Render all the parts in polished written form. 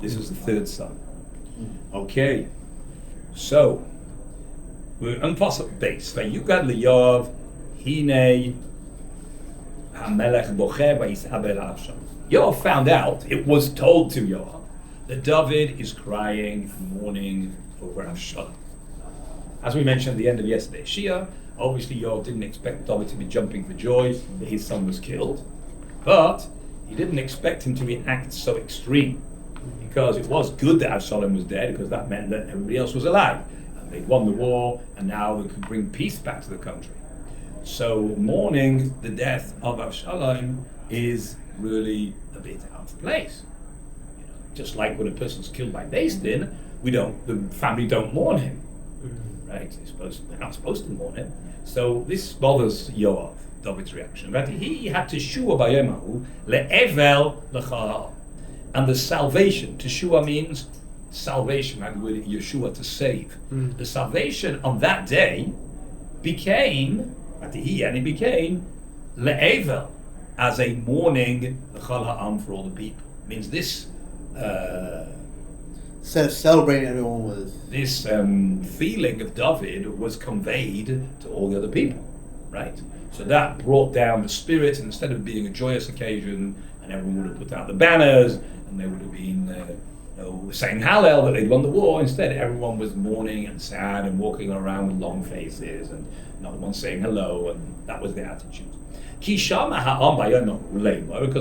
This is the third son. Okay, so we're on Pasuk base. Vayugad liYoav Hinei HaMelech bocher vayisabel Avshalom. Yoav found out, it was told to Yoav, that David is crying and mourning over Avshalom. As we mentioned at the end of yesterday's Shiur, obviously Yoav didn't expect David to be jumping for joy that his son was killed, but he didn't expect him to react so extreme, because it was good that Avshalom was dead, because that meant that everybody else was alive. And they'd won the war, and now they could bring peace back to the country. So mourning the death of Avshalom is really a bit out of place. You know, just like when a person's killed by Din, the family don't mourn him. Right? They're not supposed to mourn him. So this bothers Yoav, David's reaction. But he had to shua bayemahu le'evel l'chara. And the salvation, teshua means salvation, like the word Yeshua, to save. The salvation on that day became le'evel, as a mourning l'chal ha'am, for all the people. It means this celebrating everyone with this feeling of David was conveyed to all the other people, right? So that brought down the spirit, and instead of being a joyous occasion, and everyone would have put out the banners, and they would have been saying Hallel that they'd won the war, instead everyone was mourning and sad and walking around with long faces, and not one saying hello, and that was the attitude. Because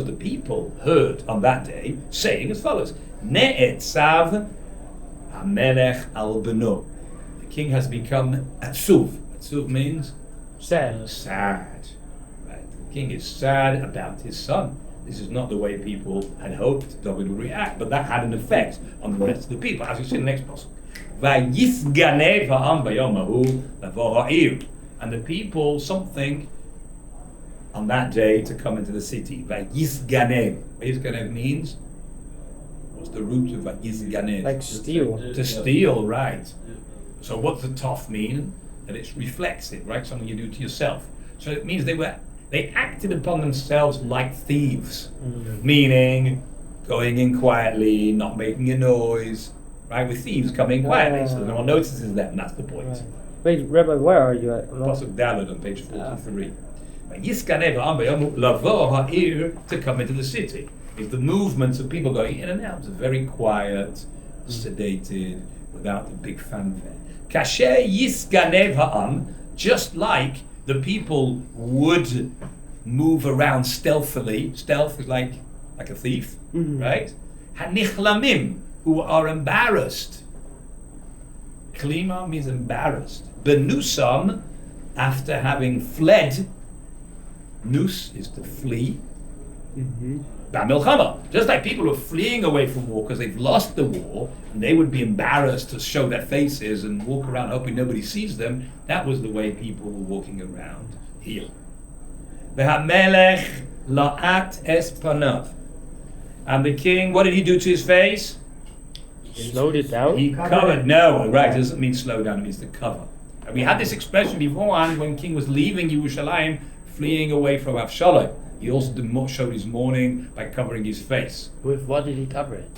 the people heard on that day saying as follows: Ne'etzav HaMelech al beno. The king has become atzuv. Atzuv means sad. Right. The king is sad about his son. This is not the way people had hoped David would react, but that had an effect on the rest of the people, as you see in the next passage. Vayisganev ha'am bayom hahu lavo ha'ir. And the people something on that day to come into the city. Vayisganev. Vayisganev means, what's the root of Vayisganev? Like steal. To steal, right. So what's the tof mean? That it's reflexive, right? Something you do to yourself. So it means they acted upon themselves like thieves, meaning going in quietly, not making a noise, right? With thieves coming quietly, so no one notices them. That's the point. Right. Wait, Rabbi, where are you at? Pasuk Daled on page 43. To come into the city. It's the movements of people going in and out. It's very quiet, sedated, without the big fanfare. Kasher yisganev ha'am, just like the people would move around stealthily. Stealth is like a thief, right? Hanichlamim, who are embarrassed. Klima means embarrassed. Benusam, after having fled. Nus is to flee. Ba'milchama, just like people who are fleeing away from war because they've lost the war, and they would be embarrassed to show their faces and walk around hoping nobody sees them. That was the way people were walking around here. V'hamelech la'at es panav. And the king, what did he do to his face? Slowed it down? He covered. No, right, it doesn't mean slow down, it means to cover. And we had this expression beforehand when king was leaving Yerushalayim, fleeing away from Avshalom. He also showed his mourning by covering his face. With what did he cover it?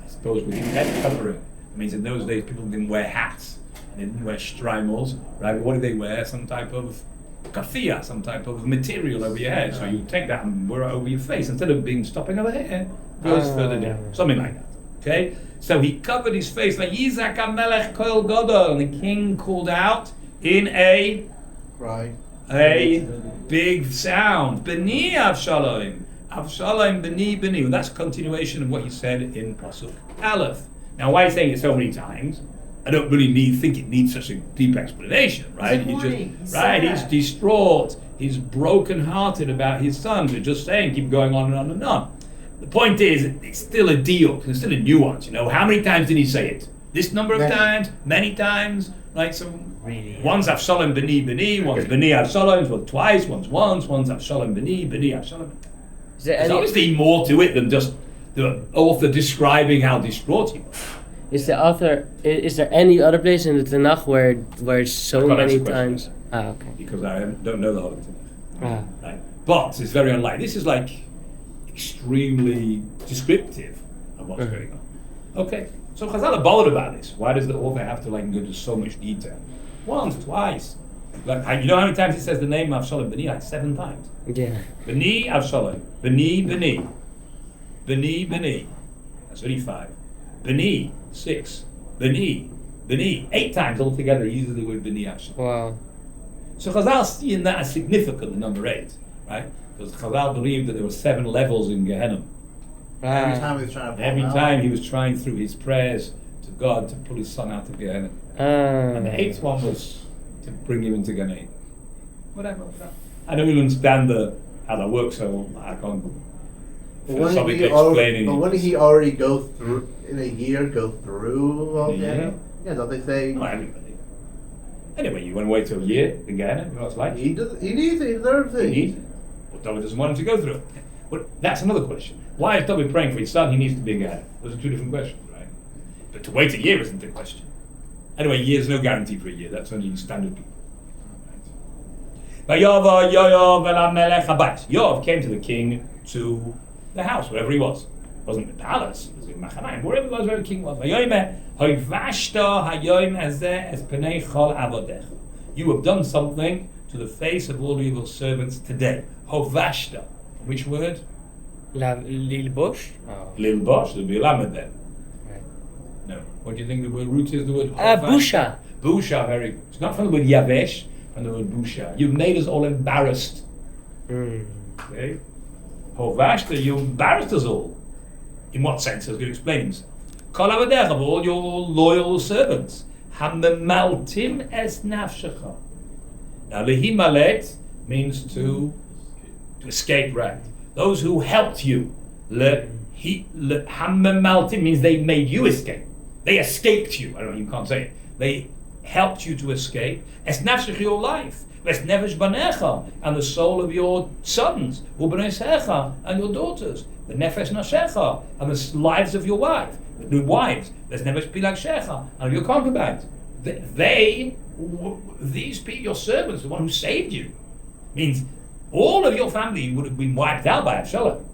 I suppose with his head covering. It means in those days people didn't wear hats, and they didn't wear streimels, right? But what did they wear? Some type of kafia, some type of material over your head. So you take that and wear it over your face. Instead of being stopping over here, goes further down. Something like that. Okay? So he covered his face like Yizak HaMelech Kol Gadol, and the king called out in a cry. A big sound. B'ni Avshalom. Avshalom b'ni b'ni. And that's a continuation of what he said in Pasuk Aleph. Now, why he's saying it so many times, I don't really think it needs such a deep explanation, right? He's distraught. He's broken-hearted about his son. We're just saying, keep going on and on and on. The point is, it's still a deal. It's still a nuance. You know, how many times did he say it? This number of times? Many times? Like some. Really, one's Avshalom b'ni, one's b'ni Avshalom, one's twice, one's Avshalom b'ni Avshalom. There's obviously more to it than just the author describing how distraught he was. Is there any other place in the Tanach where it's so many times? Okay. Because I don't know the whole Tanach. Right. But it's very unlikely. This is like extremely descriptive of what's going on. Okay, so Chazal are bothered about this. Why does the author have to go into so much detail? Once, twice. You know how many times he says the name of Avshalom B'ni? 7 times. Yeah. B'ni Avshalom. B'ni, B'ni. B'ni, B'ni. That's only 5. B'ni, 6. B'ni, B'ni. 8 times altogether he uses the word B'ni Avshalom. Wow. So Chazal see in that as significant, the number 8, right? Because Chazal believed that there were 7 levels in Gehenna. Every time he was trying to pull Every him out. time he was trying through his prayers to God to pull his son out of Gehenna. And the 8th one was to bring him into Gehenna. Whatever. I don't really understand how that works, so I can't philosophically explain it. But wouldn't he already go through, in a year, go through all Yeah. Yeah, don't they say? Not everybody. Anyway, you want to wait till a year in Gehenna? You know what it's like? He needs it, he deserves it. He needs it. But David doesn't want him to go through it. But that's another question. Why is David praying for his son? He needs to be in Gehenna. Those are 2 different questions, right? But to wait a year isn't the question. Anyway, a year's no guarantee for a year. That's only standard people. Right. Yoav came to the king to the house, wherever he was. It wasn't the palace, it was in Machanaim, wherever it was, where the king was. You have done something to the face of all your servants today. Hovashta. Which word? Lilbosh? Lil Bosh, there'll be a lamed then. Right. No. What do you think the word root is? The word Busha. Busha, very good. It's not from the word Yavesh, from the word Busha. You've made us all embarrassed. Okay? Hovashta, you embarrassed us all. In what sense? I was going to explain himself. Kol avadech, of all your loyal servants. Hamemaltim es nafshecha. Now, lehimalet means to escape, right? Those who helped you. Hamemaltim means they made you escape. They escaped you. I don't know, you can't say it. They helped you to escape. Es nafshecha, your life. Es nefesh banecha, and the soul of your sons. U'bneisecha, and your daughters. The nefesh nashecha, and the lives of your the wives. There's nefesh pilagshecha, and your concubines. These people, your servants, the one who saved you, means all of your family would have been wiped out by Avshalom.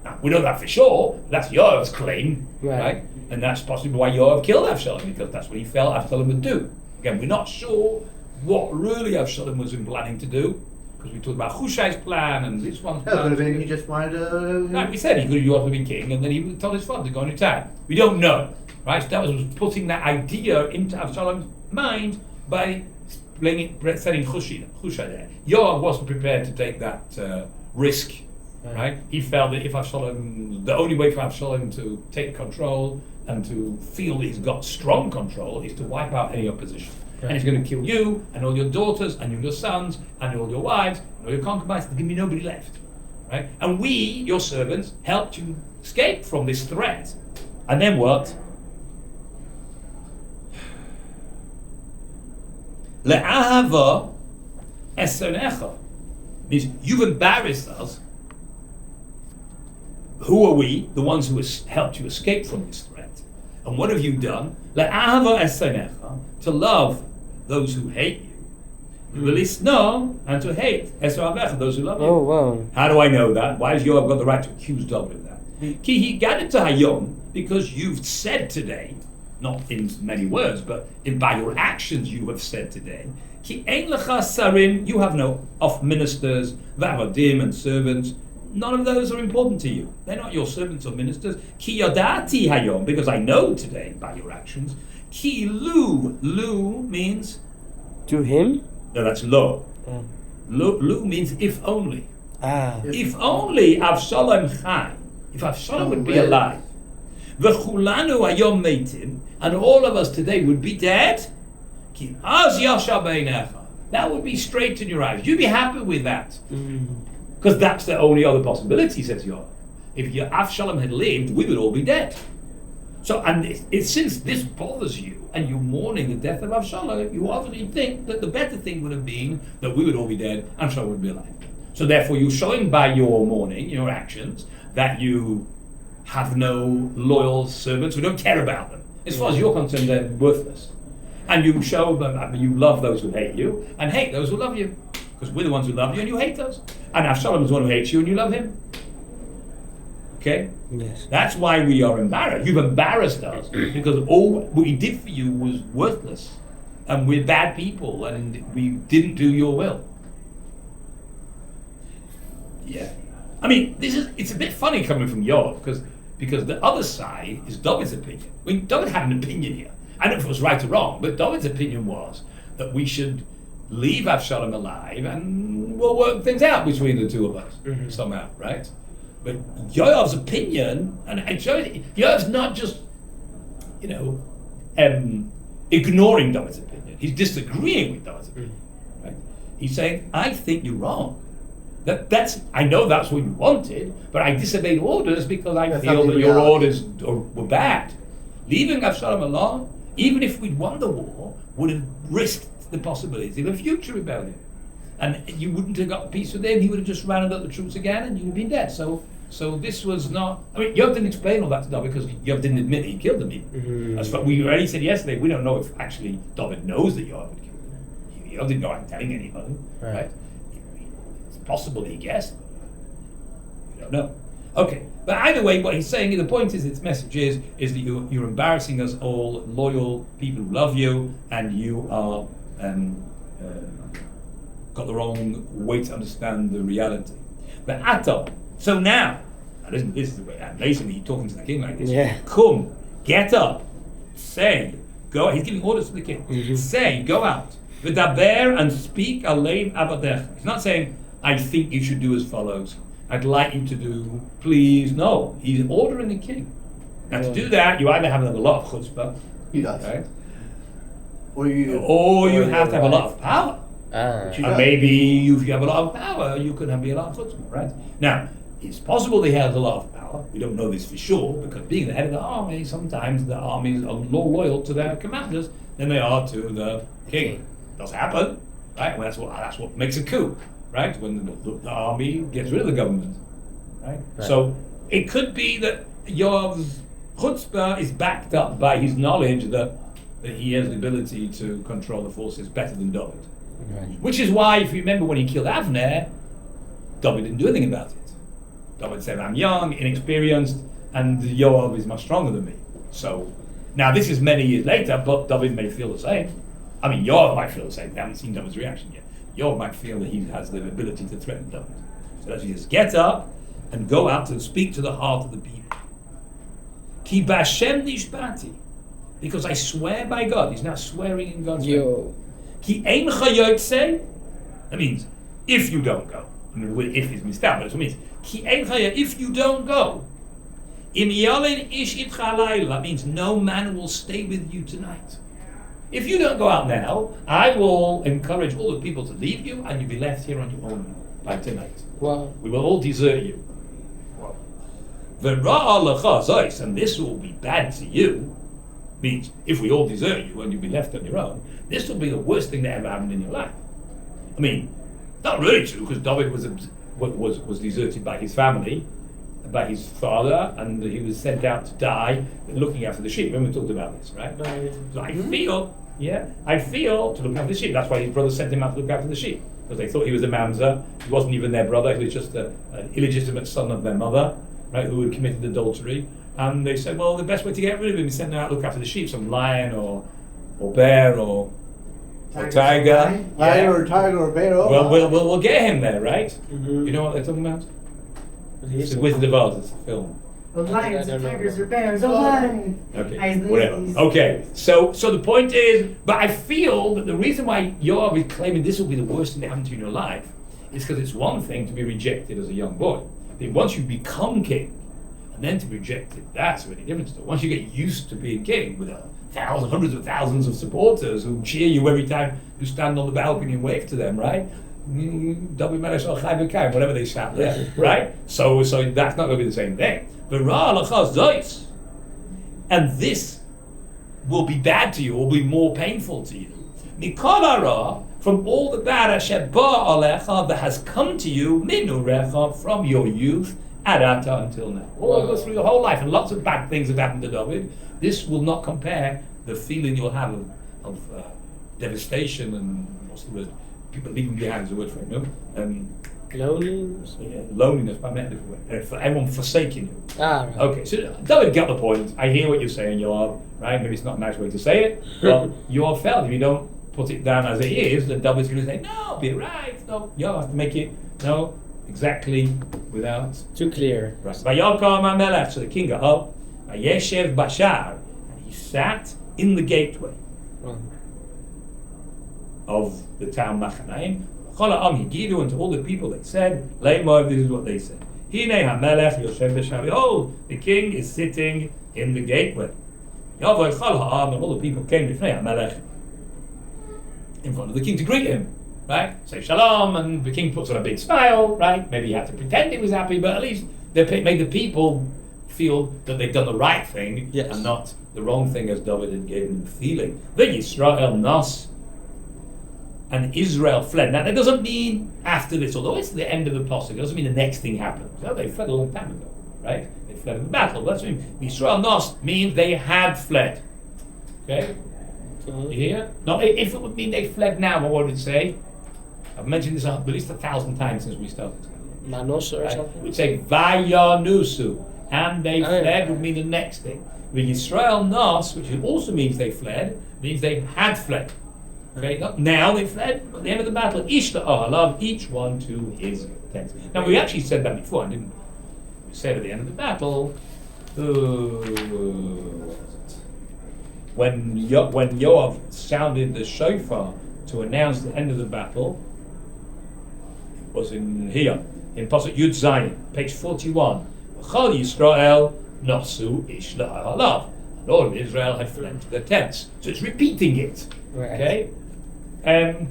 Now, we know that for sure. That's Yoav's claim, right? And that's possibly why Yoav killed Avshalom, because that's what he felt Avshalom would do. Again, we're not sure what really Avshalom was planning to do, because we talked about Hushai's plan and this one's plan. Could have been he just wanted to. No, we said he could have been king, and then he told his father to go into town. We don't know, right? So that was putting that idea into Avshalom's mind by setting Hushai there. Yoav wasn't prepared to take that risk, right? He felt that if Avshalom, the only way for Avshalom to take control and to feel he's got strong control is to wipe out any opposition. Right. And he's going to kill you and all your daughters and your sons and all your wives and all your concubines. There's going to be nobody left, right? And we, your servants, helped you escape from this threat. And then what? Le'ahava esonecha means you've embarrassed us. Who are we? The ones who helped you escape from this threat. And what have you done? Le'ahava esonecha, to love those who hate you. L'lisno, and to hate esoavecha, those who love you. Oh, wow. How do I know that? Why has Yoav got the right to accuse David of that? Ki he gathered to hayom, because you've said today, not in many words, but by your actions you have said today, Ki ein lecha sarim, you have no off ministers, v'avadim and servants. None of those are important to you. They're not your servants or ministers. Ki yadati hayom, because I know today by your actions. Ki lu means To him? no, that's lo. Lu means if only. Ah. If only Avshalom chai, if Avshalom would be alive, v'chulanu hayom meitim, and all of us today would be dead, ki az yasha beinecha, that would be straight in your eyes. You'd be happy with that. Because that's the only other possibility, says Yoav. If your Avshalom had lived, we would all be dead. So, and since this bothers you, and you're mourning the death of Avshalom, you obviously think that the better thing would have been that we would all be dead, and Avshalom would be alive. So therefore, you're showing by your mourning, your actions, that you have no loyal servants who don't care about them. As far as you're concerned, they're worthless. And you show that you love those who hate you, and hate those who love you. Because we're the ones who love you, and you hate us. And Avshalom is the one who hates you, and you love him. Okay? Yes. That's why we are embarrassed. You've embarrassed us because all we did for you was worthless. And we're bad people and we didn't do your will. Yeah. I mean, it's a bit funny coming from Yoav because the other side is David's opinion. I mean, David had an opinion here. I don't know if it was right or wrong, but David's opinion was that we should leave Avshalom alive and we'll work things out between the two of us somehow, right? But Yoav's opinion, and it shows Yoav's not just, ignoring David's opinion. He's disagreeing with David's opinion, right? He's saying, I think you're wrong. I know that's what you wanted, but I disobeyed orders because I feel that your orders were bad. Leaving Avshalom alone, even if we'd won the war, would have risked the possibility of a future rebellion. And you wouldn't have got peace with him, he would have just rounded up the troops again and you'd have been dead. So this was not, Yoav didn't explain all that to David because Yoav didn't admit he killed them even. As we already said yesterday, we don't know if actually David knows that Yoav had killed him. Yoav didn't go out telling anybody, right? It's possible he guessed. We don't know. Okay, but either way, what he's saying, the point is, its message is that you're embarrassing us all, loyal people who love you, and you are got the wrong way to understand the reality. But Ato, so now listen, this is the way, basically he's talking to the king like this. Yeah. Come, get up, say, go. He's giving orders to the king. Say, go out, v'daber and speak alein avadech. He's not saying, I think you should do as follows. I'd like you to do, please. No, he's ordering the king. Now to do that, you either have to have a lot of chutzpah, He does. right? Or you have to have a lot of power. Which he And does. maybe if you have a lot of power, you could be a lot of chutzpah, right? Now, it's possible he has a lot of power. We don't know this for sure, because being the head of the army, sometimes the armies are more loyal to their commanders than they are to the king. Does happen, right? Well, that's what makes a coup, right? When the army gets rid of the government, right? So it could be that Yoav's chutzpah is backed up by his knowledge that he has the ability to control the forces better than David. Right. Which is why, if you remember when he killed Avner, David didn't do anything about it. David said, I'm young, inexperienced, and Yoav is much stronger than me. So, now this is many years later, but David may feel the same. I mean, Yoav might feel the same. They haven't seen David's reaction yet. Yoav might feel that he has the ability to threaten David. So that's he says, get up and go out and speak to the heart of the people. Ki b'Hashem nishbati. Because I swear by God. He's now swearing in God's name. Ki ein chayotze. That means if you don't go. I mean, if is mistab, but it means ki ein chayot. If you don't go, im yalen ish itcha halayla. That means no man will stay with you tonight. If you don't go out now, I will encourage all the people to leave you, and you'll be left here on your own like tonight. Wow. We will all desert you. V'ra'a lecha zois, and this will be bad to you. Means if we all desert you and you'll be left on your own, this will be the worst thing that ever happened in your life. I mean, not really true, because David was deserted by his family, by his father, and he was sent out to die looking after the sheep. Remember we talked about this, right? So I feel to look after the sheep. That's why his brother sent him out to look after the sheep, because they thought he was a mamzer. He wasn't even their brother. He was just an illegitimate son of their mother, right, who had committed adultery. And they said, well, the best way to get rid of him is send him out to look after the sheep, some lion or bear or tiger. Lion or tiger or bear. Well, we'll get him there, right? You know what they're talking about? It's the Wizard of Oz. It's a film. The lions or tigers or bears. Oh, lion. Okay, whatever. Okay, so the point is, but I feel that the reason why Yoav is claiming this will be the worst thing that happened to you in your life is because it's one thing to be rejected as a young boy. But once you become king, and then to be rejected, that's a really different story. Once you get used to being king with hundreds of thousands of supporters who cheer you every time you stand on the balcony and wave to them, right? David HaMelech, whatever they shout there, right? So that's not going to be the same thing. And this will be bad to you, or be more painful to you. From all the bad that has come to you, from your youth, Adata until now. All goes through the whole life, and lots of bad things have happened to David. This will not compare the feeling you'll have of devastation and what's the word? People leaving behind is the word for it, no? Loneliness? Yeah, loneliness, but I meant for everyone forsaking you. Right. Okay, so David got the point. I hear what you're saying, Yoav, right? Maybe it's not a nice way to say it, but Yoav felt if you don't put it down as it is, then David's going to say, no, be right. No, Yoav has to make it, no, exactly without. Too clear. Right. Vayakam HaMelech, so the king got up, Vayeshev Bashar, and he sat in the gateway of the town Machanaim. He gave unto all the people that said, Leimov, this is what they said. Hine HaMelech Yoshev Bashar. Behold, the king is sitting in the gateway. Yavoy Chol Ha'am, and all the people came before HaMelech in front of the king to greet him. Right? Say shalom, and the king puts on a big smile, right? Maybe he had to pretend he was happy, but at least they made the people feel that they've done the right thing and not the wrong thing, as David had given them the feeling. The Yisrael Nas, and Israel fled. Now that doesn't mean after this, although it's the end of the pasuk, it doesn't mean the next thing happened. So they fled a long time ago, right? They fled in the battle. That's what I mean. Yisrael Nas means they had fled. Okay? You hear? No, if it would mean they fled now, what would it say? I've mentioned this at least 1,000 times since we started. Manos or something? We'd say Vayanusu, and they fled would mean the next thing. The Yisrael Nas, which also means they fled, means they had fled. Okay, not now they fled, at the end of the battle, Aish love, each one to his tent. Now we actually said that before, didn't we? We said at the end of the battle, when Yoav sounded the shofar to announce the end of the battle, it was in here, in Pasuk Yud Zayin, page 41. Chol Yisrael nosu Aish la'alav. And all of Israel had fled to their tents. So it's repeating it. Okay? The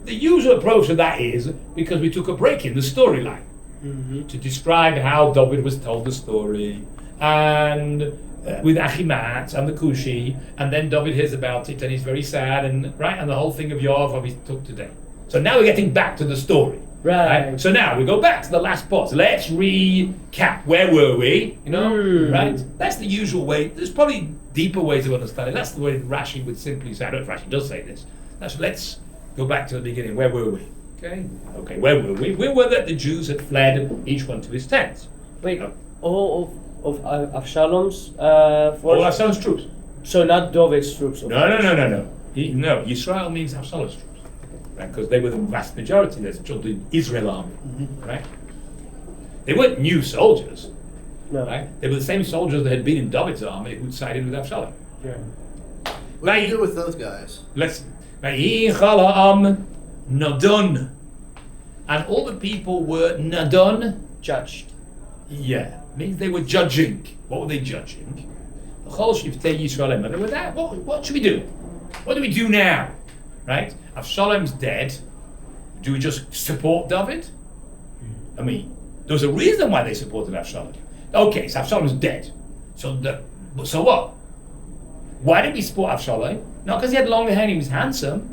usual approach to that is because we took a break in the storyline to describe how David was told the story, and with Achimat and the Kushi, and then David hears about it and he's very sad, and the whole thing of Yoav we took today. So now we're getting back to the story. Right. So now we go back to the last part. So let's recap. Where were we? Right? That's the usual way. There's probably deeper ways of understanding. That's the way Rashi would simply say. I don't know if Rashi does say this. Let's go back to the beginning. Where were we? Okay, where were we? We were that the Jews had fled, each one to his tent. Wait, all of Avshalom's all Avshalom's troops. So not David's troops? No. Yisrael means Avshalom's troops. Right? Because they were the vast majority. That's the Israel army. Right? They weren't new soldiers. No. Right? They were the same soldiers that had been in David's army who'd sided with Avshalom. Yeah. What do you do with those guys? Nadon, and all the people were nadon, Judged. Yeah, means they were judging. What were they judging? What should we do? What do we do now? Right? Avshalom's dead. Do we just support David? I mean, there was a reason why they supported Avshalom. Okay, so Avshalom's dead. So what? Why did we support Avshalom? Not because he had longer hair and he was handsome.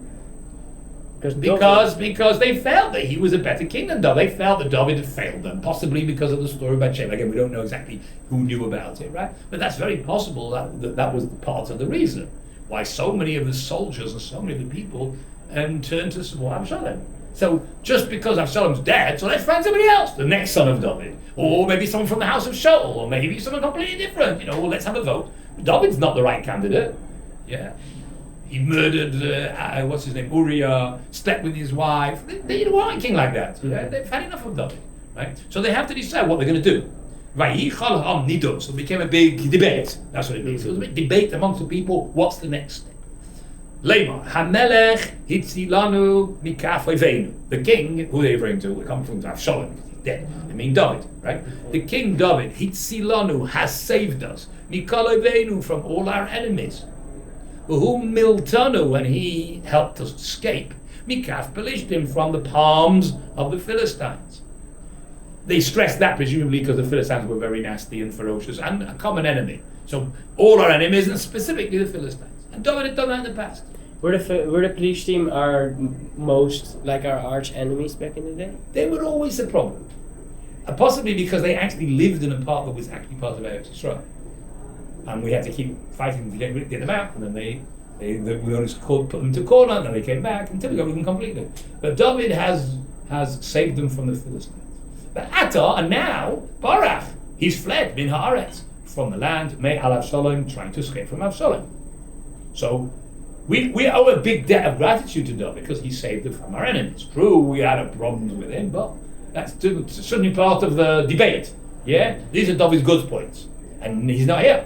Because they felt that he was a better king than David. They felt that David had failed them, possibly because of the story about Shem. Again, we don't know exactly who knew about it, right? But that's very possible that was part of the reason why so many of the soldiers and so many of the people turned to support Avshalom. So just because Avshalom's dead, so let's find somebody else, the next son of David, or maybe someone from the house of Shaul, or maybe someone completely different. Let's have a vote. David's not the right candidate. Yeah. He murdered, what's his name, Uriah, slept with his wife. They didn't want a king like that. Yeah? They've had enough of David. Right? So they have to decide what they're going to do. So it became a big debate. That's what it means. It was a big debate amongst the people. What's the next step? Lema, HaMelech hitzilanu mikaf oivenu. The king, who they're referring to, we come from Avshalom, because he's dead. I mean David, right? The king David, hitzilanu, has saved us. Mikal oivenu, from all our enemies. Whom miltanu, and he helped us escape. Mikaf Pelishtim, from the palms of the Philistines. They stressed that presumably because the Philistines were very nasty and ferocious and a common enemy. So all our enemies, and specifically the Philistines. And David had done that in the past. Were the Pelishtim our most like our arch enemies back in the day? They were always a problem. Possibly because they actually lived in a part that was actually part of Eretz Yisrael. And we had to keep fighting to get them out, and then we only put them to corner, and then they came back until we got rid of them completely. But David has has saved them from the Philistines. But Atar, and now, Barach, he's fled, min haaretz, from the land, may al Avshalom, trying to escape from Avshalom. So, we owe a big debt of gratitude to David because he saved us from our enemies. True, we had a problems with him, but that's certainly part of the debate. Yeah? These are David's good points. And he's not here.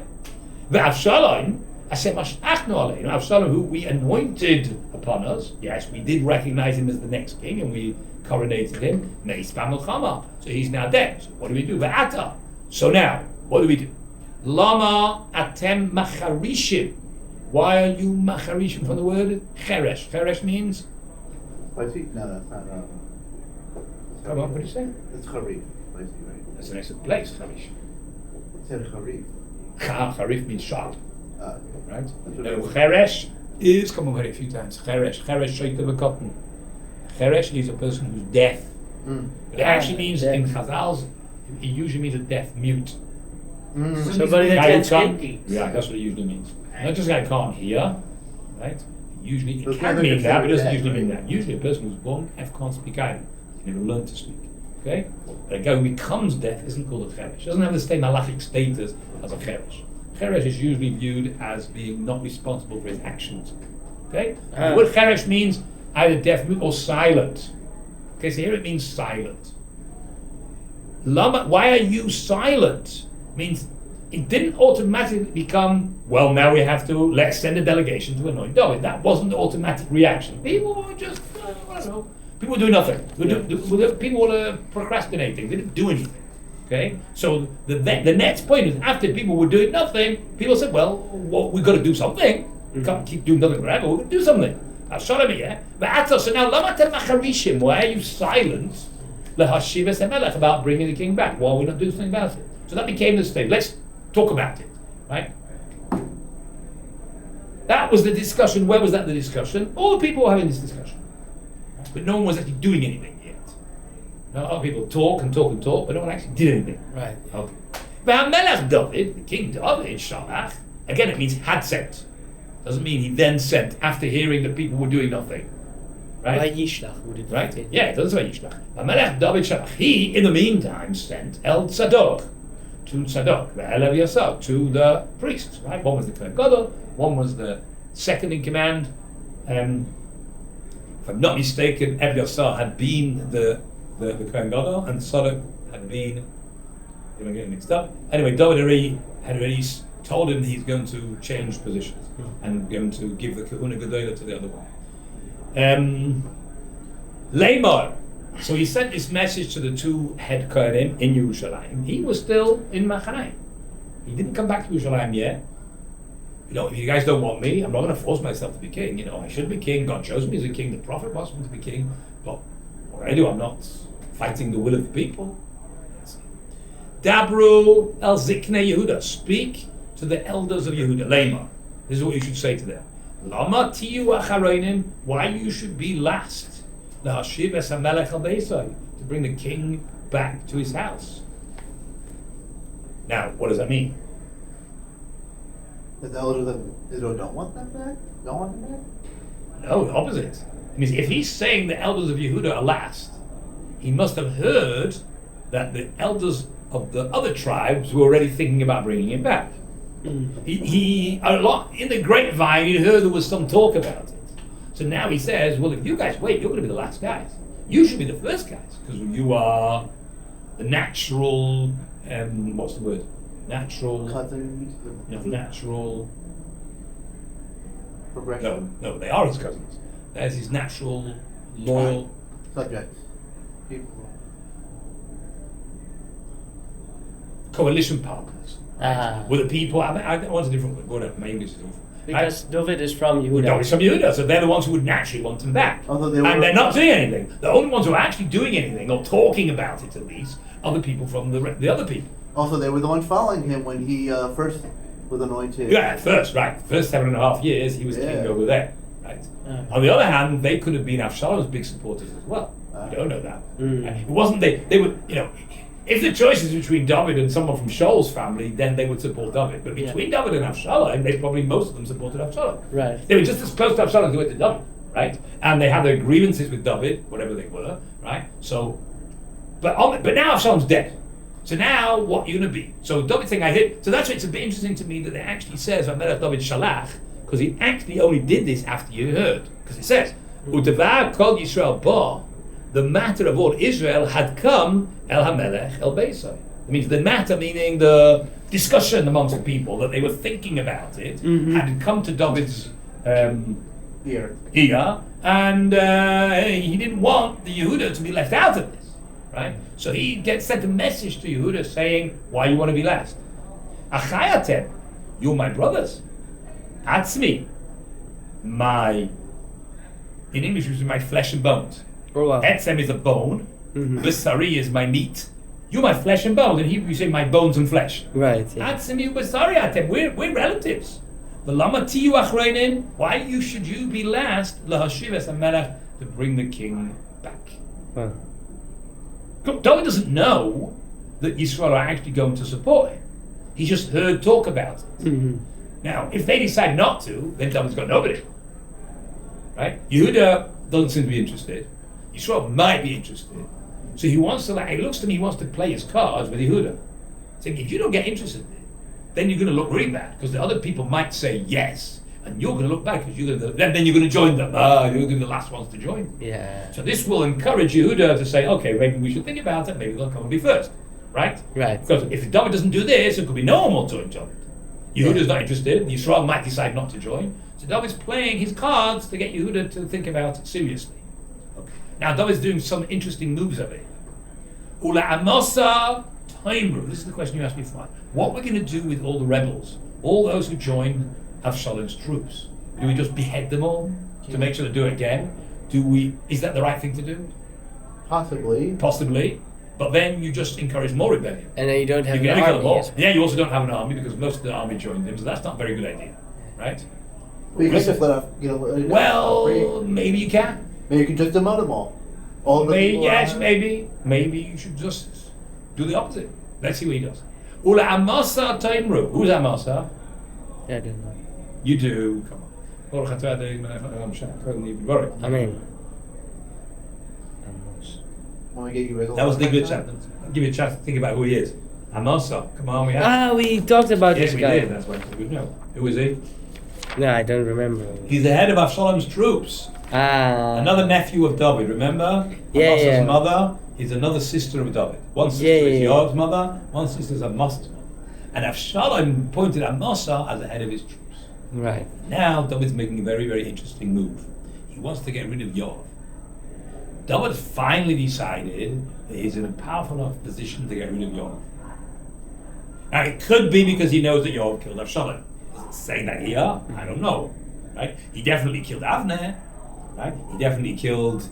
But Avshalom, Avshalom, who we anointed upon us, yes, we did recognize him as the next king and we coronated him. So he's now dead. So what do we do? Va'ata. So now, what do we do? Lama atem macharishim. Why are you macharishim from the word cheresh? Cheresh means? No, that's not. Come on, what do you say? It's charif. Right? That's an excellent place, charish. It said charif. Charif means sharp. Right? That's No, what cheresh is, come over here a few times. Cheresh shayked of a cotton. Cheresh is a person who's deaf. But it actually means, in Chazal's, it usually means a deaf mute. Somebody that can't speak. Yeah, that's what it usually means. Not just a guy can't hear, right? Usually So it it's can not mean that, but it doesn't deaf, usually mean right? that. Usually a person who's born deaf can't speak either. He never learned to speak. Okay? But a guy who becomes deaf isn't called a cheresh. Doesn't have the same halachic status as a cheresh. Cheresh is usually viewed as being not responsible for his actions. Okay? The word cheresh means either deaf, mute, or silent. Okay, so here it means silent. Lama, why are you silent? Means it didn't automatically become, well, now we have to, let's send a delegation to anoint David. That wasn't the automatic reaction. People were just, I don't know, people were doing nothing. People were procrastinating. They didn't do anything. Okay? So the next point is, after people were doing nothing, people said, well, we've got to do something. We can't keep doing nothing forever. We're going to do something. So now, why are you silent about bringing the king back? Why are we not doing something about it? So that became the state. Let's talk about it, right? That was the discussion. Where was that the discussion? All the people were having this discussion. Right? But no one was actually doing anything yet. Now, a lot of people talk and talk and talk, but no one actually did anything. Right. Okay. But HaMelech David, the King David, Shalach, again it means had sent. Doesn't mean he then sent after hearing that people were doing nothing. Right? Yishlach would it Right? be? Yeah, it doesn't say Yishlach. HaMelech David Shalach. He, in the meantime, sent El Tzadok to Tzadok, the El Yasar, to the priests. Right? One was the Kohen Gadol, one was the second in command. If I'm not mistaken, El Yasar had been the Kohen Gadol, and Tzadok had been. Am I getting mixed up? Anyway, David had already told him that he's going to change positions and going to give the Kahuna Gedola to the other one. Lamar. So he sent this message to the two head Kohanim in Yerushalayim. He was still in Machanayim. He didn't come back to Yerushalayim yet. You know, if you guys don't want me, I'm not going to force myself to be king. You know, I should be king. God chose me as a king. The prophet wants me to be king. But what can I do? I'm not fighting the will of the people. Dabru el Zikne Yehuda. Speak to the elders of Yehuda. Lamar. This is what you should say to them. Lama tiyu acharonim. Why you should be last. Lahashiv es HaMelech al Beisai. To bring the king back to his house. Now, what does that mean? The elders of Israel don't want them back? Don't want them back? No, the opposite. It means if he's saying the elders of Yehuda are last, he must have heard that the elders of the other tribes were already thinking about bringing him back. He a lot in the grapevine, he heard there was some talk about it. So now he says, well, if you guys wait, you're going to be the last guys. You should be the first guys, because you are the natural, what's the word? Natural... Cousins? No, natural... Progression? No, they are his cousins. There's his natural, loyal... Subjects. People. Coalition partners. With the people, I want a different word, whatever, my English is awful. Because David is from Yehuda. David's from Yehuda, so they're the ones who would naturally want him back. Although And they're not doing anything. The only ones who are actually doing anything, or talking about it at least, are the people from the other people. Also, they were the ones following him when he first was anointed. Yeah, at first, right. The first 7.5 years, he was king over there, right? On the other hand, they could have been Avshalom's big supporters as well. We don't know that. It wasn't they would, you know, if the choice is between David and someone from Shaul's family, then they would support David. But between David and Avshalom, they probably, most of them supported Avshalom. Right. They were just as close to Avshalom as they were to David, right? And they had their grievances with David, whatever they were, right? So, but now Avshalom's dead. So now what are you going to be? So David saying I hit. So that's why it's a bit interesting to me that it actually says Melech David Shalach, because he actually only did this after you heard. Because it says Udevar Kol Yisrael Ba, the matter of all Israel had come El HaMelech El Beisai. It means the matter, meaning the discussion amongst the people that they were thinking about it, had come to David's Ear. and he didn't want the Yehuda to be left out of this, right? So he sent a message to Yehuda saying, why you want to be last? Achayatem, you're my brothers. Atzmi, in English it's my flesh and bones. Oh, wow. Etzem is a bone, Basari is my meat. You're my flesh and bones. In Hebrew you say my bones and flesh. Right. Yeah. Atzmi Basari atem, we're relatives. Why should you be last? To bring the king back. Wow. David doesn't know that Yisrael are actually going to support him. He just heard talk about it. Now, if they decide not to, then David's got nobody. Right? Yehuda doesn't seem to be interested. Yisrael might be interested. So he wants to, it looks to me, he wants to play his cards with Yehuda. Saying, if you don't get interested, then you're going to look really bad, because the other people might say yes, and you're going to look back, because then you're going to join them. You're going to be the last ones to join. Yeah. So this will encourage Yehuda to say, okay, maybe we should think about it. Maybe they'll come and be first, right? Right. Because if David doesn't do this, it could be no one will join David. Yehuda's not interested. Yisrael might decide not to join. So David's playing his cards to get Yehuda to think about it seriously. Okay. Now David's doing some interesting moves over here. Ula Amasa Taimru. This is the question you asked me before. What we're going to do with all the rebels, all those who join Avshalom's troops? Do we just behead them all to make sure to do it again? Is that the right thing to do? Possibly. Possibly. But then you just encourage more rebellion. And then you don't have You an can kill them all. army. Yeah, you also don't have an army because most of the army joined him, so that's not a very good idea, right? But you can just let off, Well, maybe you can. Maybe you can just demote them all. All the Maybe, people yes, around. maybe you should just do the opposite. Let's see what he does. Ula Amasa Taimru. Who's Amasa? Yeah, I don't know. You do. Come on. I mean, When we get you That was the good chance. I'll give you a chance to think about who he is. Amasa. Come on, we have. we talked about Yes, this we guy. did. That's why it's a good know. Who is he? No, I don't remember. He's the head of Avshalom's troops. Another nephew of David, remember? Yeah, Amasa's yeah. mother is another sister of David. One sister is Yoav's mother, one sister is Amasa's mother. And Avshalom appointed Amasa as the head of his troops. Right. Now David's making a very, very interesting move. He wants to get rid of Yoav. David finally decided that he's in a powerful enough position to get rid of Yoav. Now it could be because he knows that Yoav killed Avshalom. Doesn't say that here. I don't know. Right? He definitely killed Avner. Right? He definitely killed.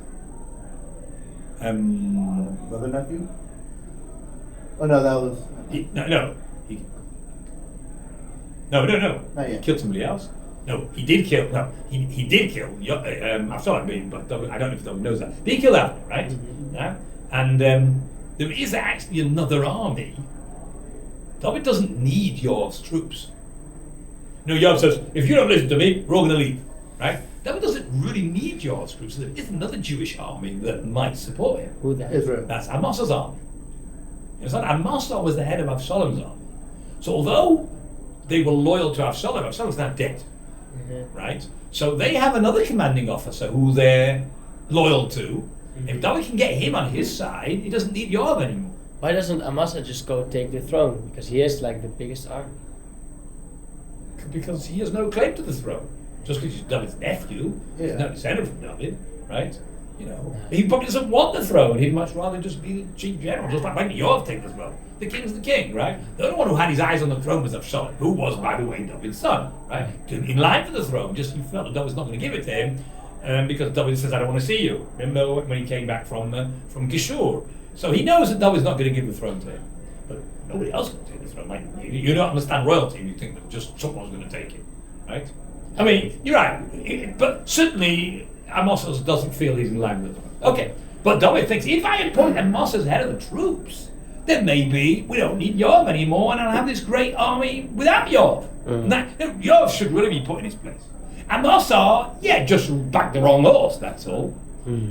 Brother, nephew? Oh no, that was. No. No. Not He yet. killed somebody else. No, he did kill. No, he did kill. Avshalom, but I don't know if David knows that. But he killed Avner, right? Yeah. And there is actually another army. David doesn't need Yoav's troops. Yoav says, if you don't listen to me, we're all going to leave. Right? David doesn't really need Yoav's troops. There is another Jewish army that might support him. Who that? Israel. That's Amasa's army. You understand? Amasa was the head of Avshalom's army. So although they were loyal to Avshalom, Avshalom's now dead. Right? So they have another commanding officer who they're loyal to. If David can get him on his side, he doesn't need Yoav anymore. Why doesn't Amasa just go take the throne? Because he has like the biggest army. Because he has no claim to the throne. Just because he's David's nephew, he's Yeah. not descended from David, right? He probably doesn't want the throne. He'd much rather just be the chief general, just like Yoav take the throne. The king's the king, right? The only one who had his eyes on the throne was Avshalom, who was, by the way, David's son, right? In line for the throne, just he felt that David's not going to give it to him because David says, I don't want to see you. Remember when he came back from Shiur? So he knows that David's not going to give the throne to him. But nobody else can take the throne. Like, you don't understand royalty and you think that just someone's going to take it, right? I mean, you're right. But certainly, Amos doesn't feel he's in line with the throne. Okay, but David thinks, if I appoint Amos as head of the troops, then maybe we don't need Yoav anymore and I'll have this great army without Yoav. Yoav should really be put in his place. Amasa, just backed the wrong horse, that's all.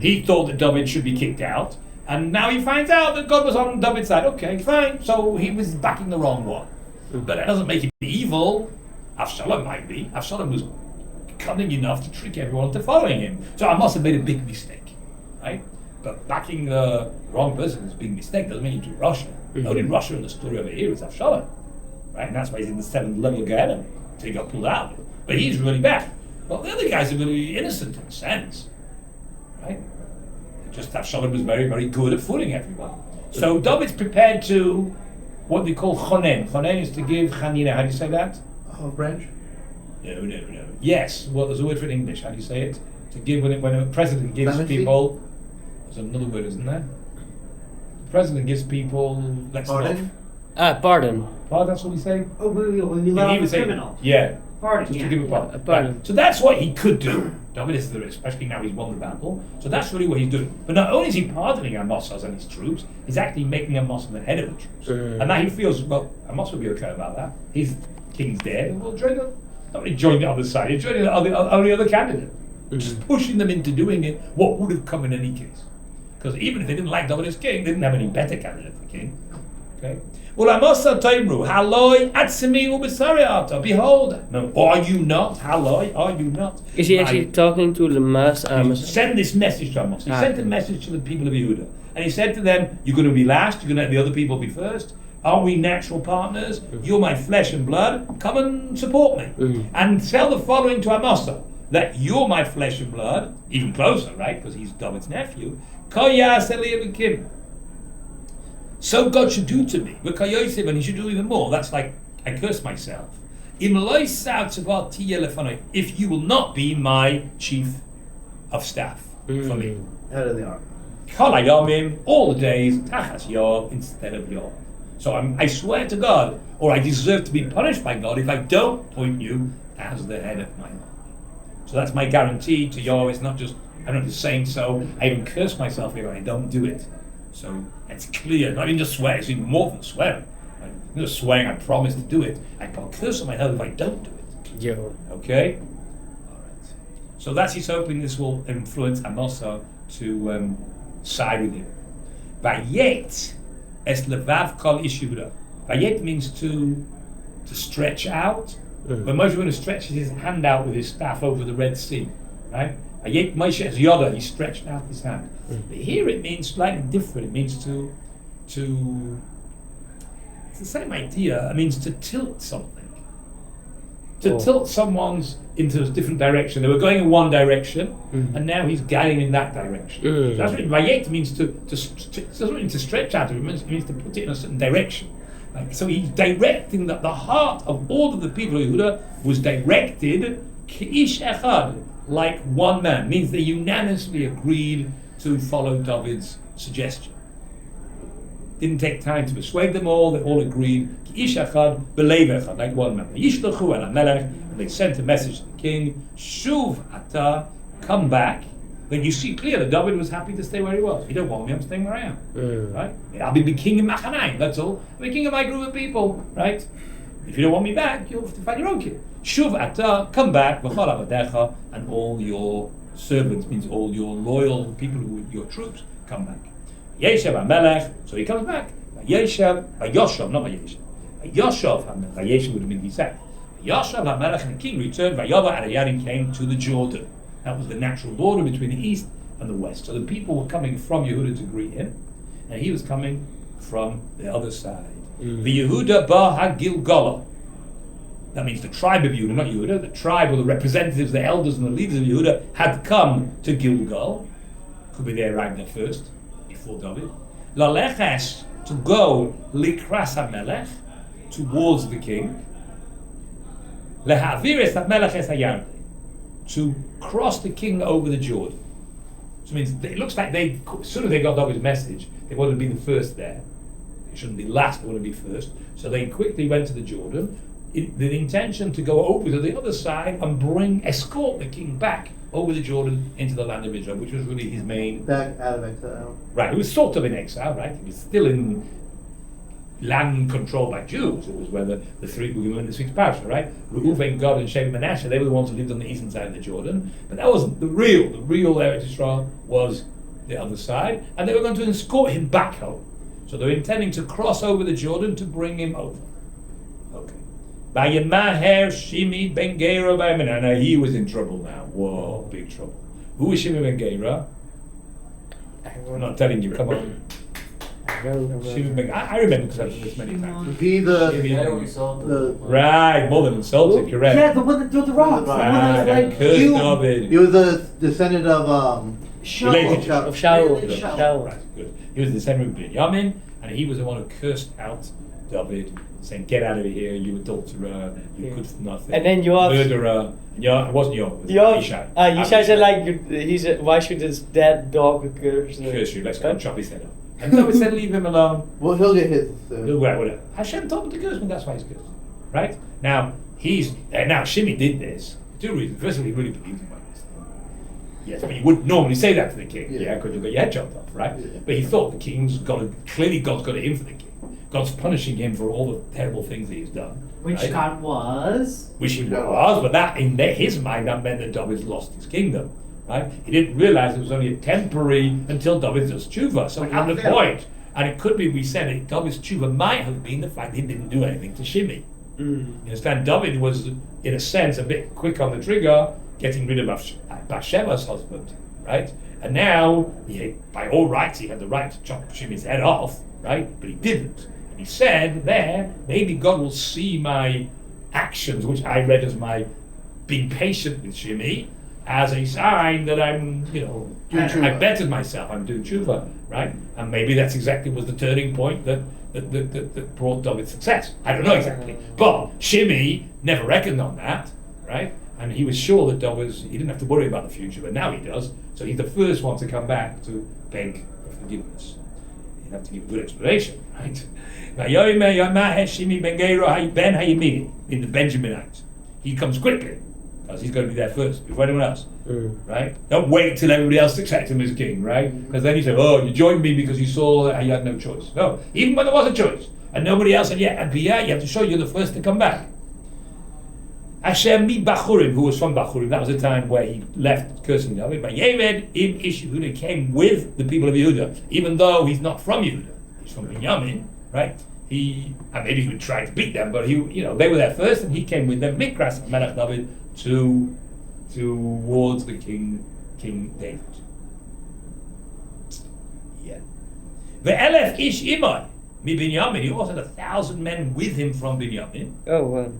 He thought that David should be kicked out, And now he finds out that God was on David's side. Okay, fine. So he was backing the wrong one. But that doesn't make him evil. Avshalom might be. Avshalom was cunning enough to trick everyone into following him. So I must have made a big mistake, right? But backing the wrong person is a big mistake. Doesn't mean you do Russia. The only Russia in the story over here is Avshalom, right? And that's why he's in the 7th level of Gehenna. So he got pulled out. But he's really bad. Well, the other guys are going to be innocent in a sense, right? Just Avshalom was very, very good at fooling everyone. So David's prepared to, what they call chonen. Chonen is to give chanina. How do you say that? Branch? No. Yes. Well, there's a word for it in English. How do you say it? To give when a president gives Clemency? people. There's another word, isn't there? The president gives people. Let's Pardon? Pardon. Pardon. That's what we say. Oh, when you He let off would a say, criminal. yeah. Pardon, Just yeah. to give a pardon. Pardon. Right. So that's what he could do. David is there, especially now he's won the battle. So that's really what he's doing. But not only is he pardoning Amasa and his troops, he's actually making Amasa the head of the troops. And now he feels, well, Amasa will be okay about that. His king's dead. We'll join the, not really join the other side, he's joining the only other candidate. Just pushing them into doing it, what would have come in any case. Because even if they didn't like David as king, they didn't have any better candidate for king. Okay. Well, Amasa Taimru, Haloi Atzimi Ubisariata. Behold, no, are you not? Haloi, are you not? Is he actually talking to the mass? He sent this message to Amos. He sent a message to the people of Yehuda. And he said to them, you're going to be last, you're going to let the other people be first. Are we natural partners? You're my flesh and blood. Come and support me. And tell the following to Amasa, that you're my flesh and blood, even closer, right? Because he's David's nephew. So God should do to me. And he should do even more. That's like, I curse myself. If you will not be my chief of staff for me. Head of the army. All the days, Tachas Yom instead of Yom. So I swear to God, or I deserve to be punished by God if I don't appoint you as the head of my army. So that's my guarantee to Yom. It's not just, I'm not just saying so, I even curse myself if I don't do it. So it's clear, not even just swear, it's even more than swearing. Right? Not just swearing, I promise to do it. I put a curse on my head if I don't do it. Yo. Okay? Alright. So that's he's hoping this will influence Amasa to side with him. Vayet es levav kol ishuda. Vayet means to stretch out. When Moshe went to stretch his hand out with his staff over the Red Sea, right? Vayet Moshe es yoda, he stretched out his hand. But here it means slightly different. It means to it's the same idea. It means to tilt something. To tilt someone's into a different direction. They were going in one direction, and now he's guiding in that direction. That's what Vayet means it doesn't mean to stretch out, it means to put it in a certain direction. Like, so he's directing that the heart of all of the people of Yehuda was directed K'ish Echad, like one man. Means they unanimously agreed to follow David's suggestion. Didn't take time to persuade them all, they all agreed K'ish Echad, Belev Echad, like one man. Yishlochu el HaMelech, and they sent a message to the king, Shuv Ata, come back. Then you see clear that David was happy to stay where he was. You don't want me, I'm staying where I am. Right? I'll be the king of Machanaim, that's all. I'm the king of my group of people, right? If you don't want me back, you'll have to find your own king. Shuv Ata, come back, V'chol Avadecha, and all your servants, means all your loyal people, your troops, come back. Yeshev HaMelech, so he comes back. Yeshev, Yoshav, not Yeshev. Yoshav HaMelech, Yeshev would have been sacked. Yoshav HaMelech, and the king returned, Vayava Arayadim came to the Jordan. That was the natural border between the east and the west. So the people were coming from Yehuda to greet him, and he was coming from the other side. The Yehuda Ba HaGilgala. That means the tribe of Yehuda, not Yehuda. The tribe, or the representatives, the elders and the leaders of Yehuda had come to Gilgal. Could be they arrived there first, before David. Laleches, to go Likras HaMelech, towards the king. Lehaviris HaMelech es HaYarden, to cross the king over the Jordan. So it means it looks like as soon as they got David's message, they wanted to be the first there. They shouldn't be last, they want to be first. So they quickly went to the Jordan, the intention to go over to the other side and escort the king back over the Jordan into the land of Israel, which was really his main... Back out of exile. Right, he was sort of in exile, right? He was still in land controlled by Jews. It was where the three, we learned the 6 parasha, right? Reuven, Gad, and Sheva Manasseh, they were the ones who lived on the eastern side of the Jordan. But that wasn't the real Eretz Yisrael was the other side, and they were going to escort him back home. So they were intending to cross over the Jordan to bring him over. Okay. Vayemaher Shimi ben Gera vayamina. Now he was in trouble now. Whoa, big trouble. Who was Shimi ben Gera? I'm not telling you, come on. Shimi ben, I remember because I've heard this many times. He the Right, more than insulted, correct. Yeah, the one that threw the rocks. The one Right, that was and like, cursed you. David. he was a descendant of Related Shaul. Of Shaul. Related to Shaul. Right, good. He was the descendant of Benjamin, and he was the one who cursed out David, saying, "Get out of here, you adulterer, you good for nothing." And then Yoav- murderer. Yeah, it wasn't Yoav. It was Yishai. Abishai. Yishai said like, why should this dead dog curse? Curse you, let's go and chop his head off. And David said, leave him alone. well, he'll get his. Whatever. Hashem told him to curse me, that's why he's cursed. Right? Now, now Shimi did this for two reasons. First of all, he really believed him. Yes, but you wouldn't normally say that to the king, Yeah. because you've got your head chopped off, right? Yeah. But he thought the king's clearly God's got it in for the king. God's punishing him for all the terrible things that he's done. Which right? God was. Which he was, but that in his mind that meant that David's lost his kingdom, right? He didn't realize it was only a temporary until David does tshuva. So at the point, and it could be, we said it, David's tshuva might have been the fact that he didn't do anything to Shimi. You understand? David was, in a sense, a bit quick on the trigger, getting rid of Bathsheba's husband, right? And now, by all rights, he had the right to chop Shimi's head off, right? But he didn't. And he said there, maybe God will see my actions, which I read as my being patient with Shimi, as a sign that I'm, I bettered myself, I'm doing tshuva, right? And maybe that's exactly was the turning point that brought David success. I don't know exactly. But Shimi never reckoned on that, right? And he was sure that he didn't have to worry about the future, but now he does. So he's the first one to come back to beg for forgiveness. You have to give a good explanation, right? In the Benjaminite. He comes quickly, because he's going to be there first, before anyone else. Right? Don't wait till everybody else accepts him as king, right? Because then you say, oh, you joined me because you saw that you had no choice. No, even when there was a choice, and nobody else had yet, and you have to show you're the first to come back. Hashem mi Bachurim, who was from Bachurim, that was the time where he left cursing David. But Yeved in Ish Yehuda came with the people of Yehuda, even though he's not from Yehuda, he's from Benjamin, right? And maybe he would try to beat them, but they were there first, and he came with them, Mikras Melech David, towards the King David. Yeah. Ve'elef Ish Imai mi Binyamin. He also had 1,000 men with him from Binyamin. Oh, wow.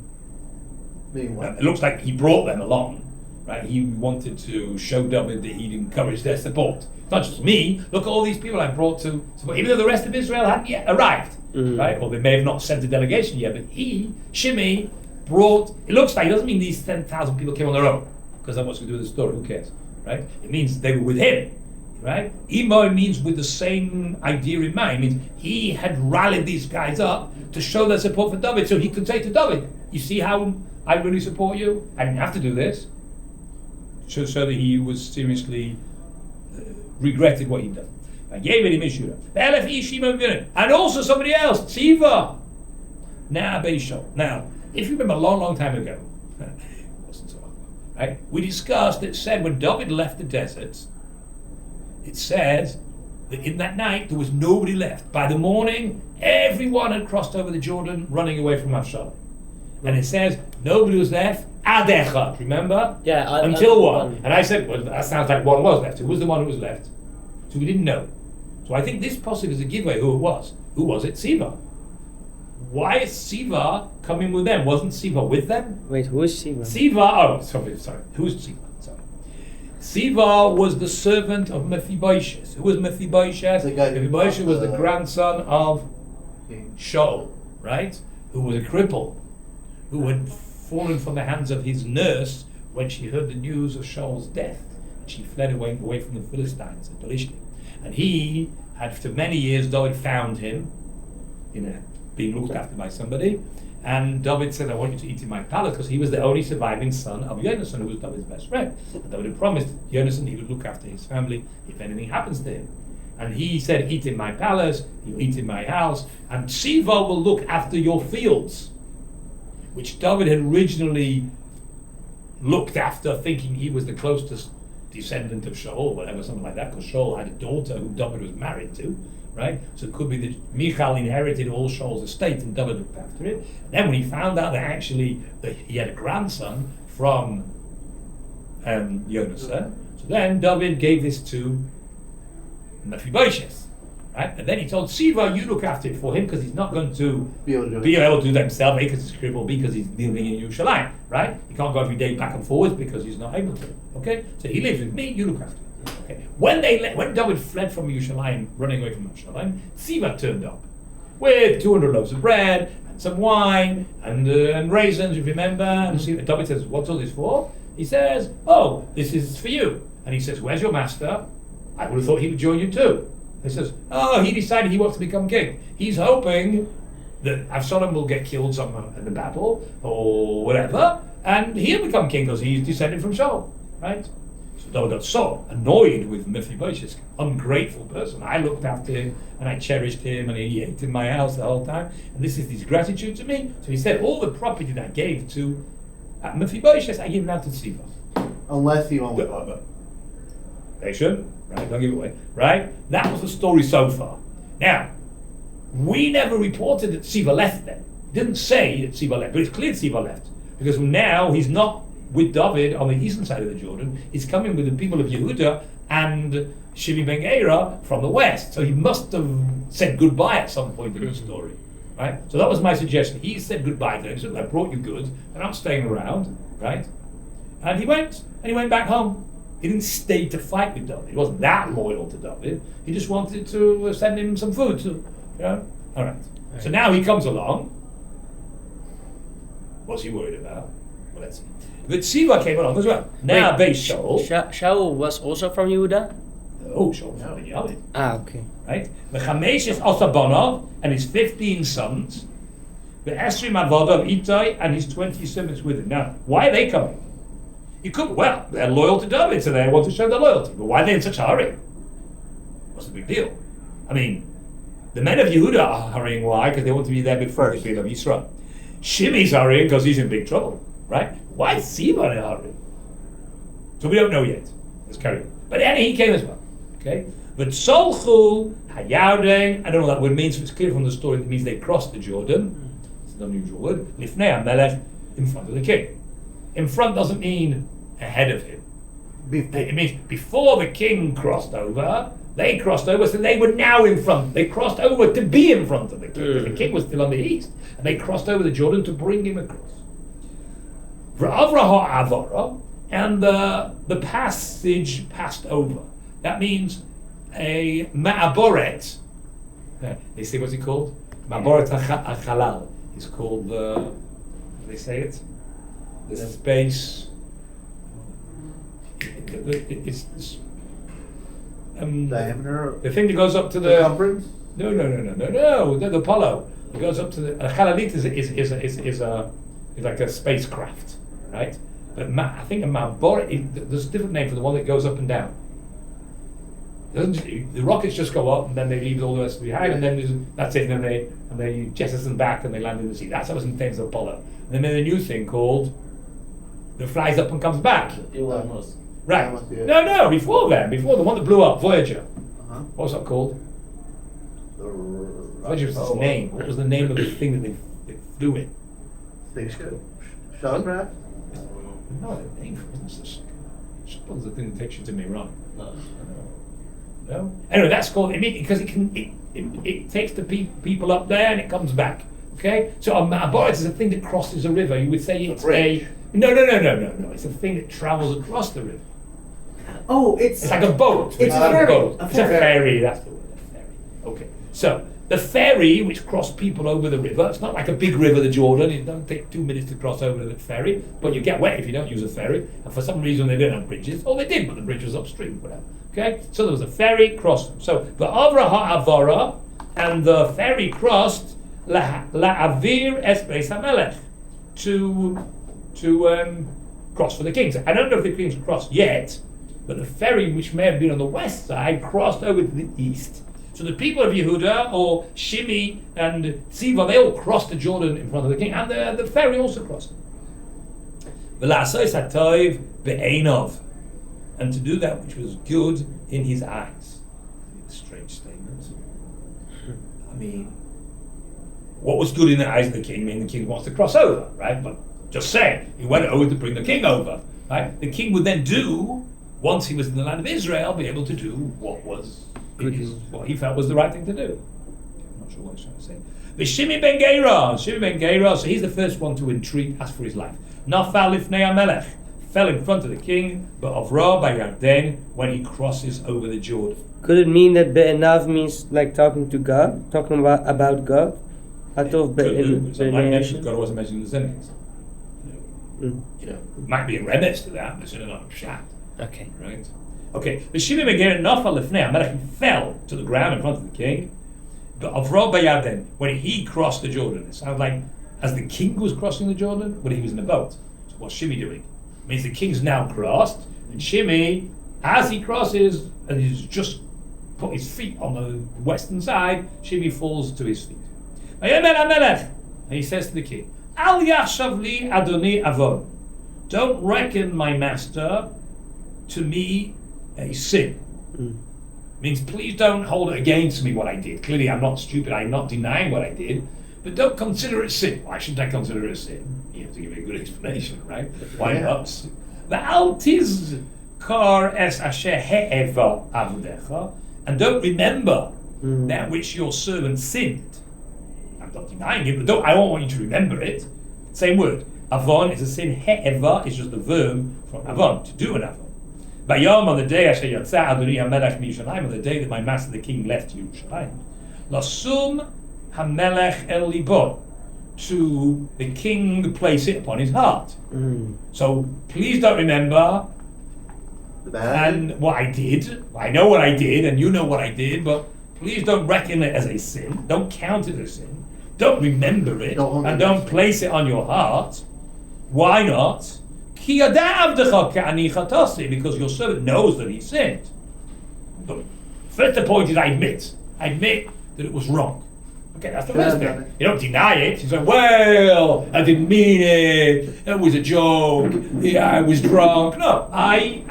It looks like he brought them along, right? He wanted to show David that he'd encourage their support. It's not just me. Look at all these people I brought to support, even though the rest of Israel hadn't yet arrived, right? Or they may have not sent a delegation yet, but Shimi, brought. It looks like, it doesn't mean these 10,000 people came on their own, because that what's going to do with the story. Who cares, right? It means they were with him, right? Imo means with the same idea in mind. It means he had rallied these guys up to show their support for David, so he could say to David, "You see how I really support you. I didn't have to do this." So that he was seriously regretted what he'd done. And also somebody else, Tziva. Now, if you remember a long, long time ago, it wasn't so long ago, right? We discussed, it said when David left the desert, it says that in that night there was nobody left. By the morning, everyone had crossed over the Jordan running away from Avshalom. And it says nobody was left. Adechad, remember? Yeah. Until one. And I said, well, that sounds like one was left. Who was the one who was left? So we didn't know. So I think this possibly is a giveaway who it was. Who was it? Siva. Why is Siva coming with them? Wasn't Siva with them? Wait, who is Siva? Siva, sorry. Who's Siva? Sorry. Siva was the servant of Mephibosheth. Who was Mephibosheth? Mephibosheth was the grandson of Shaul, right? Who was a cripple, who had fallen from the hands of his nurse when she heard the news of Shaul's death. She fled away from the Philistines at Palishtim. And he had, for many years, David found him, being looked after by somebody. And David said, I want you to eat in my palace, because he was the only surviving son of Yonasan, who was David's best friend. And David had promised Yonasan he would look after his family if anything happens to him. And he said, eat in my palace, you eat in my house, and Siva will look after your fields, which David had originally looked after, thinking he was the closest descendant of Shaul, whatever, something like that, because Shaul had a daughter who David was married to, right? So it could be that Michal inherited all Shaul's estate and David looked after it. And then when he found out that he had a grandson from Yonasan, so then David gave this to Mephibosheth, right? And then he told Siva, you look after it for him because he's not going to be able to do that himself, A, because he's crippled, B, because he's living in Yerushalayim, right? He can't go every day back and forwards because he's not able to. Okay, so he lives with me. You look after him. Okay. When David fled from Yerushalayim, running away from Yerushalayim, Siva turned up with 200 loaves of bread and some wine and raisins, if you remember. And David says, "What's all this for?" He says, "Oh, this is for you." And he says, "Where's your master?" I would have thought he would join you too. He says, "Oh, he decided he wants to become king. He's hoping that Absalom will get killed somewhere in the battle or whatever, and he'll become king because he's descended from Shaul, right?" So David got so annoyed with Mephibosheth, ungrateful person. I looked after him and I cherished him and he ate in my house the whole time. And this is his gratitude to me. So he said, all the property that I gave to Mephibosheth, I give now to Siva. Unless he won't. They should, right? Don't give it away, right? That was the story so far. Now, we never reported that Siva left then. Didn't say that Siva left, but it's clear Siva left. Because now he's not with David on the eastern side of the Jordan, he's coming with the people of Yehuda and Shimi ben Gera from the west. So he must have said goodbye at some point in the story, right? So that was my suggestion. He said goodbye to him. So I brought you goods, and I'm staying around, right? And he went back home. He didn't stay to fight with David. He wasn't that loyal to David. He just wanted to send him some food, too. All right. So now he comes along. What's he worried about? Well, let's see. But Siva came along as well. Now, Beis Shaul. Shaul was also from Yehuda? Oh, Shaul was from Yehuda. Okay. Right? The Chamesh is Osabonov and his 15 sons. The Esrim Avodah Itai and his 20 servants with him. Now, why are they coming? You could, well, they're loyal to David, so they want to show their loyalty. But why are they in such a hurry? What's the big deal? I mean, the men of Yehuda are hurrying. Why? Because they want to be there before the people of Yisrael. Shimi's hurrying because he's in big trouble, right? Why is Siva in a hurry? So we don't know yet. Let's carry on. But then he came as well. Okay? But Solchu Hayarden, I don't know what that word means, so it's clear from the story that it means they crossed the Jordan. It's an unusual word. Lifnei HaMelech, in front of the king. In front doesn't mean ahead of him. It means before the king crossed over, they crossed over, so they were now in front. They crossed over to be in front of the king. The king was still on the east. And they crossed over the Jordan to bring him across. And the passage passed over. That means a ma'aboret. They say what's it called? Ma'aboret ha'chalal. It's called the, how do they say it? The space. It's diameter. The thing that goes up to the circumference. No. The Apollo. It goes up to the chalalit is like a spacecraft, right? But I think a ma'aboret. There's a different name for the one that goes up and down. The rockets just go up and then they leave all the rest behind, and then that's it. And then they jettison back and they land in the sea. That's how it's in terms of Apollo. And then there's a new thing called that flies up and comes back. Elon Musk. Right. No. Before the one that blew up, Voyager. What was that called? Voyager was its name. What was the name of the thing that they flew in? Spaceship. Shuttlecraft. No, the name for it. Shuttle's the thing that takes you to Iran. No. Anyway, that's called because it takes the people up there and it comes back. Okay, so a ma'aboret is a thing that crosses a river. You would say it's no. It's a thing that travels across the river. Oh, it's like a boat. It's a ferry. It's a ferry. That's the word. A ferry. Okay, so the ferry which crossed people over the river. It's not like a big river, the Jordan. It don't take 2 minutes to cross over the ferry, but you get wet if you don't use a ferry. And for some reason they didn't have bridges. Or they did, but the bridge was upstream, whatever. Okay, so there was a ferry crossed. So the Avra Ha'avara, and the ferry crossed La'avir Es Beis HaMelech to cross for the kings. I don't know if the kings crossed yet, but the ferry, which may have been on the west side, crossed over to the east. So the people of Yehuda, or Shimi and Siva, they all crossed the Jordan in front of the king, and the ferry also crossed. and to do that which was good in his eyes. It's a strange statement. I mean, what was good in the eyes of the king? I mean, the king wants to cross over, right? But just saying, he went over to bring the king over, right? The king would then do, once he was in the land of Israel, be able to do what was what he felt was the right thing to do. I'm not sure what he's trying to say. The Shimi ben Gera, so he's the first one to entreat, ask for his life. Nafal lifnei HaMelech, fell in front of the king, but Avrah by Yarden, when he crosses over the Jordan. Could it mean that Be'enav means like talking to God, talking about God? Hatov Be'enav. God wasn't mentioned in the sentence. You know, it might be a remez to that, but it's not a pshat. Okay. Right? Okay. The Shimi ben Gera nafal lifnei HaMelech, he fell to the ground in front of the king. But Avrah by Yarden, when he crossed the Jordan, it sounds like as the king was crossing the Jordan, but he was in a boat. So what's Shimi doing? It means the king's now crossed, and Shimi, as he crosses, and he's just put his feet on the western side, Shimi falls to his feet. And he says to the king, Al yachshav li adoni avon. Don't reckon, my master, to me a sin. Means please don't hold it against me what I did. Clearly I'm not stupid, I'm not denying what I did, but don't consider it sin. Why shouldn't I consider it sin? You have to give me a good explanation, right? Why not? The altiz kar es asher he'eva avdecha, and don't remember that which your servant sinned. I'm not denying it, but I don't want you to remember it. Same word. Avon is a sin. He'eva is just the verb from avon, to do an avon. Bayom, on the day asher yatsa Adoni HaMelech miYerushalayim, on the day that my master the king left Yerushalayim, lasum HaMelech el libo, to the king place it upon his heart. So please don't remember and what I did. I know what I did, and you know what I did, but please don't reckon it as a sin. Don't count it as a sin. Don't remember it, and don't place it on your heart. Why not? Because your servant knows that he sinned. But first the point is I admit that it was wrong. Okay, that's the first thing. You don't deny it. You say, well, I didn't mean it. It was a joke. Yeah, I was drunk. No, I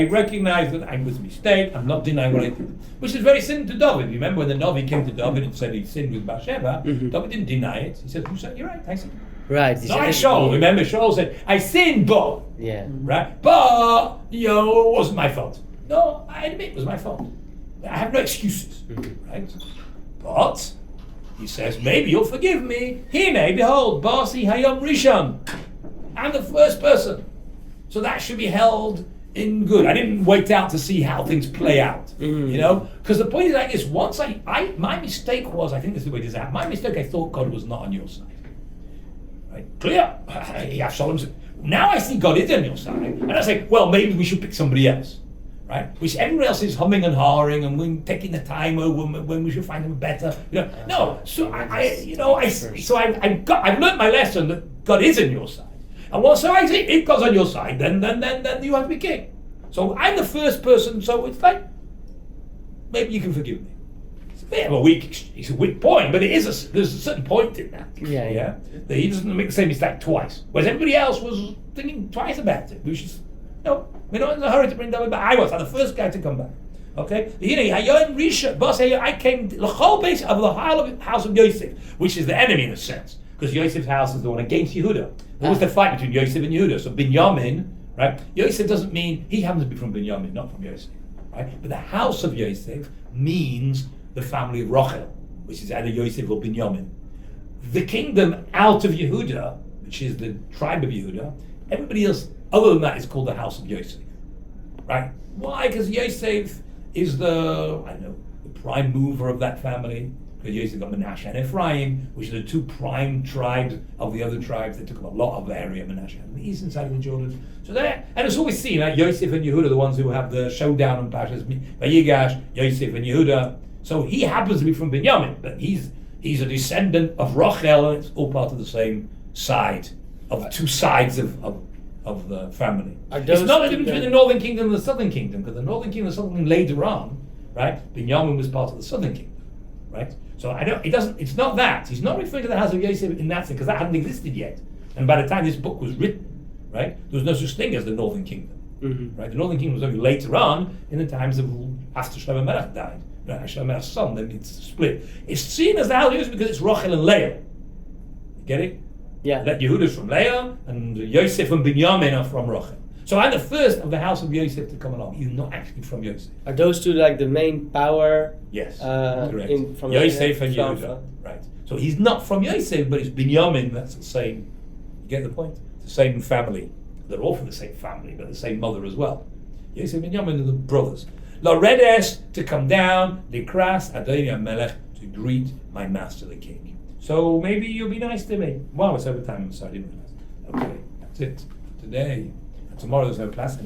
recognize that I was a mistake. I'm not denying what I did. Which is very similar to David. Remember when the Navi came to David and said he sinned with Bathsheba? David didn't deny it. He said, you're right, I sinned. Right. No, I Shaul. Remember, Shaul said, I sinned, but. Yeah. Right? But, it wasn't my fault. No, I admit it was my fault. I have no excuses. Right? But, he says, maybe you'll forgive me. Hine, behold, Basi Hayom Rishon. I'm the first person. So that should be held in good. I didn't wait out to see how things play out. Because the point is like this, once my mistake was, I think this is the way it is out. My mistake, I thought God was not on your side. Right? Clear. Now I see God is on your side, and I say, well, maybe we should pick somebody else, right? Which everybody else is humming and hawing, and we're taking the time over when we should find them better. No. So I've learned my lesson that God is on your side, and once I see if God's on your side, then you have to be king. So I'm the first person. So it's like maybe you can forgive me. It's a weak point, but there's a certain point in that. Yeah. That he doesn't make the same mistake twice. Whereas everybody else was thinking twice about it. We're not in a hurry to bring David back. I'm the first guy to come back. Okay? I came to the whole base of the house of Yosef, which is the enemy in a sense. Because Yosef's house is the one against Yehuda. What was the fight between Yosef and Yehuda? So Binyamin, right? Yosef doesn't mean, he happens to be from Binyamin, not from Yosef. Right? But the house of Yosef means the family of Rachel, which is either Yosef or Binyamin. The kingdom out of Yehuda, which is the tribe of Yehuda, everybody else other than that is called the house of Yosef. Right? Why? Because Yosef is the prime mover of that family. Because Yosef got Manasseh and Ephraim, which are the two prime tribes of the other tribes. They took up a lot of area, Manasseh on the eastern side of the Jordan. So there, and it's always seen, Yosef and Yehuda are the ones who have the showdown on Pashas Vayigash, Yosef and Yehuda. So he happens to be from Binyamin, but he's a descendant of Rachel, and it's all part of the same side, of two sides of the family. It's not the difference between the northern kingdom and the southern kingdom, because the northern kingdom and the southern kingdom later on, right? Binyamin was part of the southern kingdom, right? So it's not that. He's not referring to the house of Yosef in that sense, because that hadn't existed yet. And by the time this book was written, right, there was no such thing as the northern kingdom. Right? The northern kingdom was only later on in the times of after Shaul HaMelech died. Right? Shaul HaMelech's son, then it's split. It's seen as the house of Yosef because it's Rachel and Leah. You get it? Yeah. That Yehuda's from Leah and Yosef and Binyamin are from Rachel. So I'm the first of the house of Yosef to come along. He's not actually from Yosef. Are those two like the main power? Yes, correct. From Yosef and from- Yehuda. Right. So he's not from Yosef, but it's Binyamin. That's the same. You get the point? It's the same family. They're all from the same family, but the same mother as well. Yosef and Binyamin are the brothers. Loredes to come down, Likras David HaMelech to greet my master the king. So maybe you'll be nice to me. Wow, it's over time. I'm sorry, I didn't realize. Okay, that's it. Today. Tomorrow there's no class.